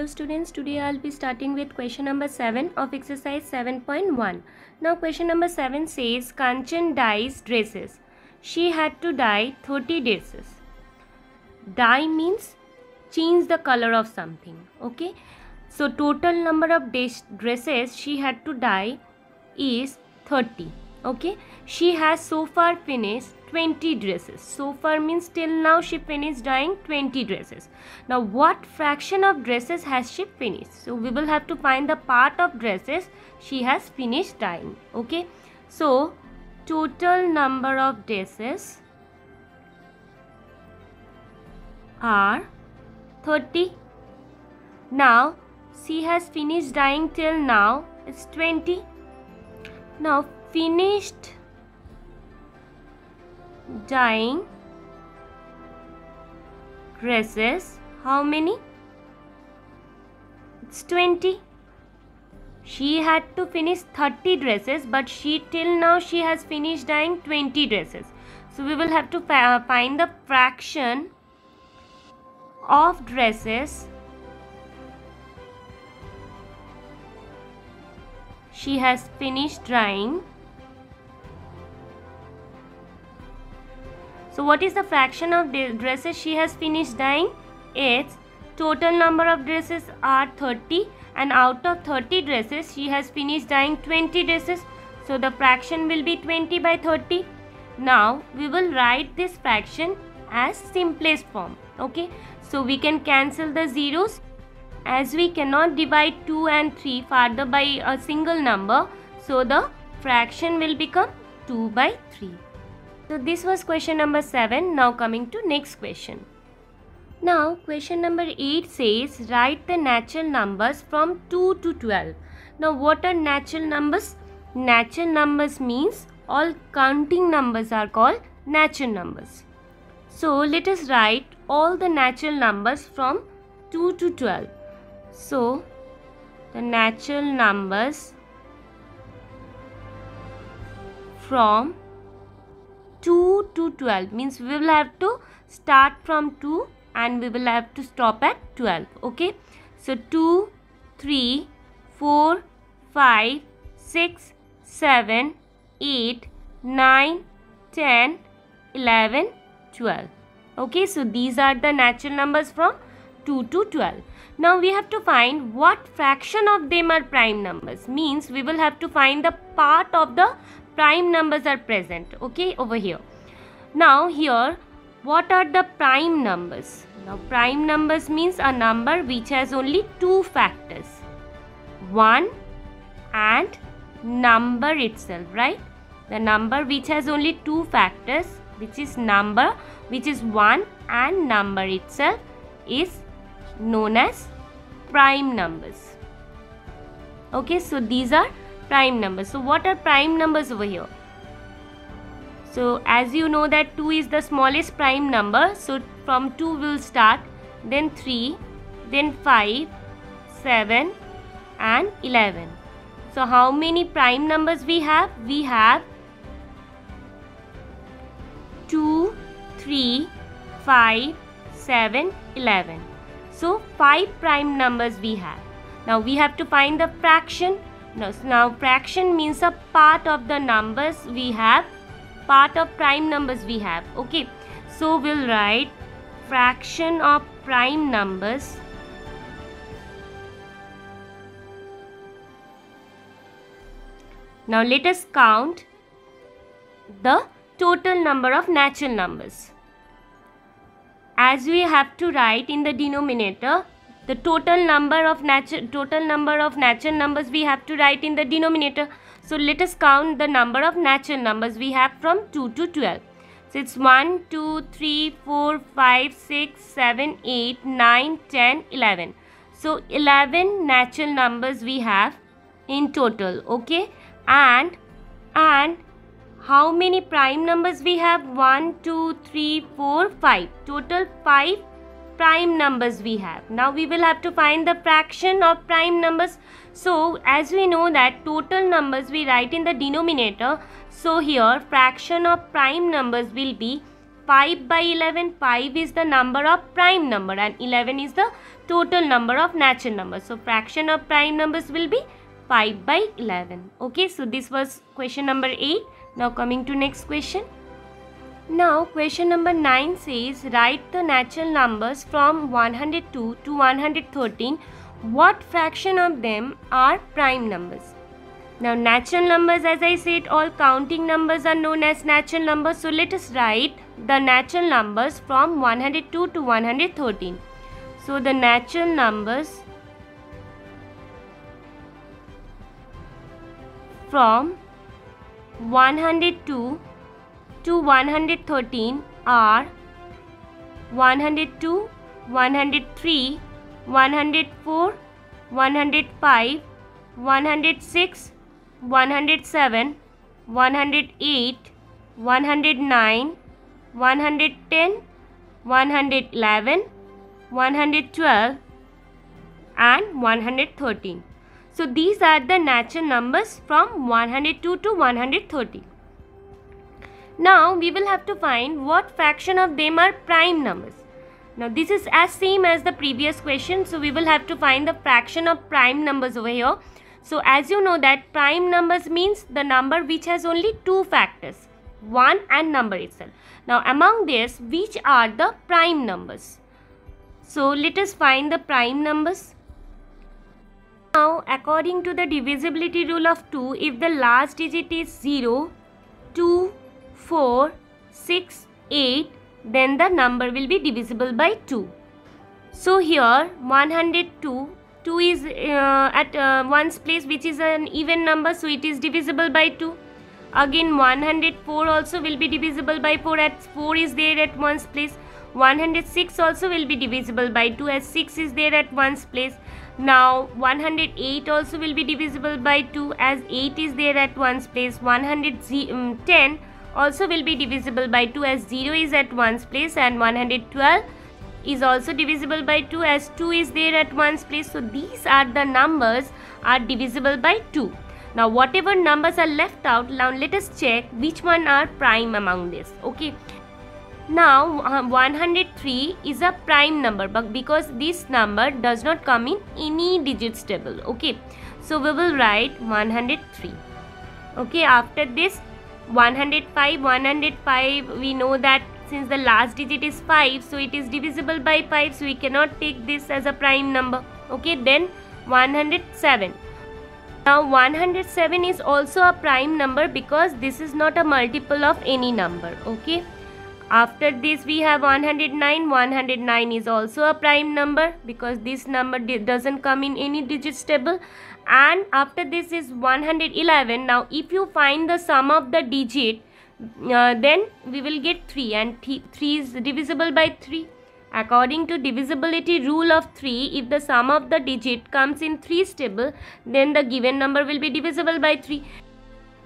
students, today I'll be starting with question number 7 of exercise 7.1. Now question number 7 says Kanchan dyes dresses. She had to dye 30 dresses. Dye means change the color of something. Okay. So total number of dresses she had to dye is 30. Okay. She has so far finished 20 dresses. So far means till now she finished dyeing 20 dresses. Now what fraction of dresses has she finished? So we will have to find the part of dresses she has finished dyeing. Okay. So total number of dresses are 30. Now she has finished dyeing till now is 20. Now finished dyeing dresses, how many? It's 20. She had to finish 30 dresses, but till now she has finished dyeing 20 dresses. So we will have to find the fraction of dresses she has finished dyeing. So what is the fraction of dresses she has finished dyeing? It's total number of dresses are 30 and out of 30 dresses she has finished dyeing 20 dresses. So the fraction will be 20 by 30. Now we will write this fraction as simplest form. Okay. So we can cancel the zeros as we cannot divide 2 and 3 further by a single number. So the fraction will become 2 by 3. So this was question number 7. Now coming to next question. Now question number 8 says write the natural numbers from 2 to 12. Now what are natural numbers? Natural numbers means all counting numbers are called natural numbers. So let us write all the natural numbers from 2 to 12. So the natural numbers from 2 to 12 means we will have to start from 2 and we will have to stop at 12. Okay. So 2, 3, 4, 5, 6, 7, 8, 9, 10, 11, 12. Okay. So these are the natural numbers from 2 to 12. Now we have to find what fraction of them are prime numbers. Means we will have to find the part of the prime numbers are present. Okay, over here. Now here, what are the prime numbers? Now prime numbers means a number which has only two factors, 1 and number itself, right? The number which has only two factors, which is number, which is 1 and number itself, is known as prime numbers. Okay, so these are prime numbers. So what are prime numbers over here? So as you know that 2 is the smallest prime number. So from 2 will start, then 3, then 5, 7 and 11. So how many prime numbers we have? We have 2, 3, 5, 7, 11. So 5 prime numbers we have. Now we have to find the fraction. Now fraction means a part of the numbers we have, part of prime numbers we have. Okay. So we'll write fraction of prime numbers Now let us count the total number of natural numbers. As we have to write in the denominator, the total number of natural numbers we have to write in the denominator. So let us count the number of natural numbers we have from 2 to 12. So it's 1, 2, 3, 4, 5, 6, 7, 8, 9, 10, 11. So 11 natural numbers we have in total. Okay. And how many prime numbers we have? 1, 2, 3, 4, 5. Total 5 prime numbers we have. Now we will have to find the fraction of prime numbers. So as we know that total numbers we write in the denominator. So here fraction of prime numbers will be 5 by 11, 5 is the number of prime number and 11 is the total number of natural numbers. So fraction of prime numbers will be 5 by 11. Okay, so this was question number 8. Now coming to next question. Now question number 9 says, write the natural numbers from 102 to 113. What fraction of them are prime numbers? Now natural numbers, as I said, all counting numbers are known as natural numbers. So let us write the natural numbers from 102 to 113. So the natural numbers from 102 to 113 are 102, 103, 104, 105, 106, 107, 108, 109, 110, 111, 112 and 113. So these are the natural numbers from 102 to 130. Now we will have to find what fraction of them are prime numbers. Now this is as same as the previous question. So we will have to find the fraction of prime numbers over here. So as you know that prime numbers means the number which has only two factors, 1 and number itself. Now among this, which are the prime numbers? So let us find the prime numbers. Now according to the divisibility rule of 2, if the last digit is 0, 2, 4, 6, 8, then the number will be divisible by 2. So here 102, 2 is at one's place, which is an even number, so it is divisible by 2. Again 104 also will be divisible by 4, as 4 is there at one's place. 106 also will be divisible by 2, as 6 is there at one's place. Now 108 also will be divisible by 2, as 8 is there at one's place. 110 also will be divisible by 2, as 0 is at one's place, and 112 is also divisible by 2, as 2 is there at one's place. So these are the numbers are divisible by 2. Now whatever numbers are left out, now let us check which one are prime among this. Okay. Now 103 is a prime number, but because this number does not come in any digits table. Okay. So we will write 103. Okay. After this 105 we know that since the last digit is 5, so it is divisible by 5, so we cannot take this as a prime number. Okay, then 107. Now 107 is also a prime number because this is not a multiple of any number. Okay, after this we have 109. 109 is also a prime number because this number doesn't come in any digits table. And after this is 111. Now if you find the sum of the digit, then we will get 3, and 3 is divisible by 3. According to divisibility rule of 3, if the sum of the digit comes in 3's table, then the given number will be divisible by 3.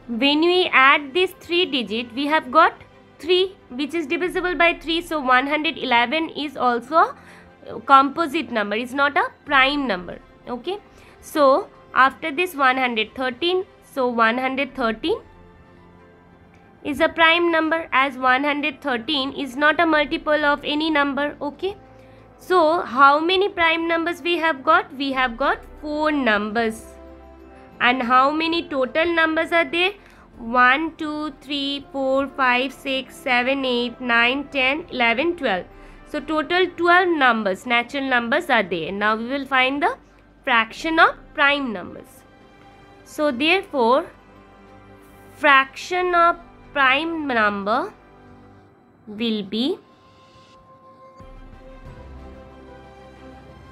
When we add this 3 digit, we have got 3 which is divisible by 3. So 111 is also a composite number, is not a prime number. Okay, so after this 113, so 113 is a prime number, as 113 is not a multiple of any number. Okay, so how many prime numbers we have got? We have got 4 numbers. And how many total numbers are there? 1, 2, 3, 4, 5, 6, 7, 8, 9, 10, 11, 12. So total 12 numbers, natural numbers are there. Now we will find the fraction of prime numbers. So therefore fraction of prime number will be,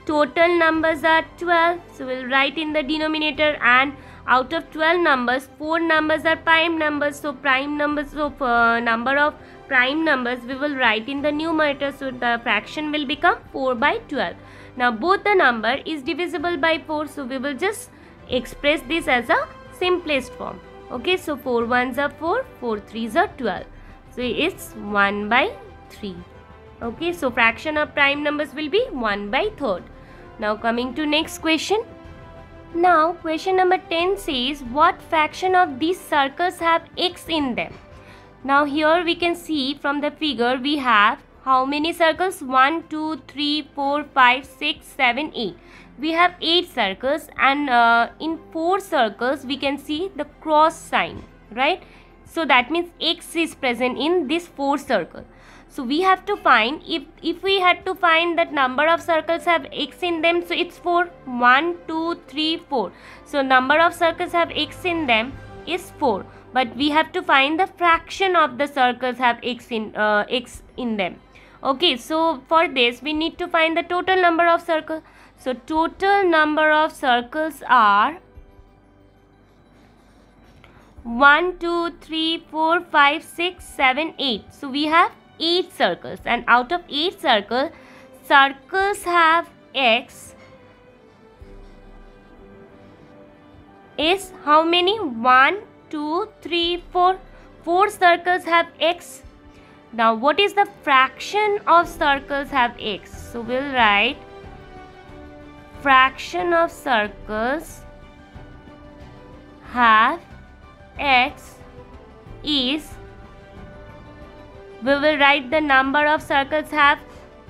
total numbers are 12, so we'll write in the denominator, and out of 12 numbers 4 numbers are prime numbers. So prime numbers of number of prime numbers we will write in the numerator, so the fraction will become 4 by 12. Now both the number is divisible by 4, so we will just express this as a simplest form. Okay, so 4 1s are 4, 4 3s are 12. So it's 1 by 3. Okay, so fraction of prime numbers will be 1 by 3rd. Now coming to next question. Now question number 10 says, what fraction of these circles have x in them? Now here we can see from the figure we have how many circles? 1, 2, 3, 4, 5, 6, 7, 8. We have 8 circles, and in 4 circles we can see the cross sign, right? So that means X is present in this 4 circle. So we have to find, if we had to find that number of circles have X in them, so it's 4. 1, 2, 3, 4. So number of circles have X in them is 4. But we have to find the fraction of the circles have X in them. Okay, so for this we need to find the total number of circles. So total number of circles are 1, 2, 3, 4, 5, 6, 7, 8. So we have 8 circles, and out of 8 circles have X is how many? 1, 2, 3, 4. 4 circles have X. Now what is the fraction of circles have X? So we'll write fraction of circles have X is, we will write the number of circles have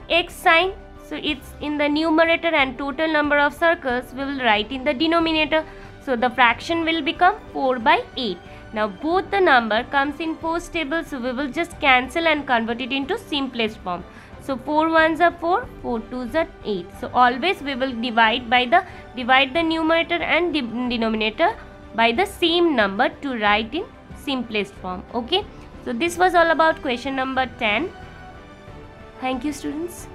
X sign. So it's in the numerator, and total number of circles we will write in the denominator. So the fraction will become 4 by 8. Now both the number comes in 4's table, so we will just cancel and convert it into simplest form. So 4 ones are 4, 4 twos are 8. So always we will divide the numerator and denominator by the same number to write in simplest form. Okay. So this was all about question number 10. Thank you, students.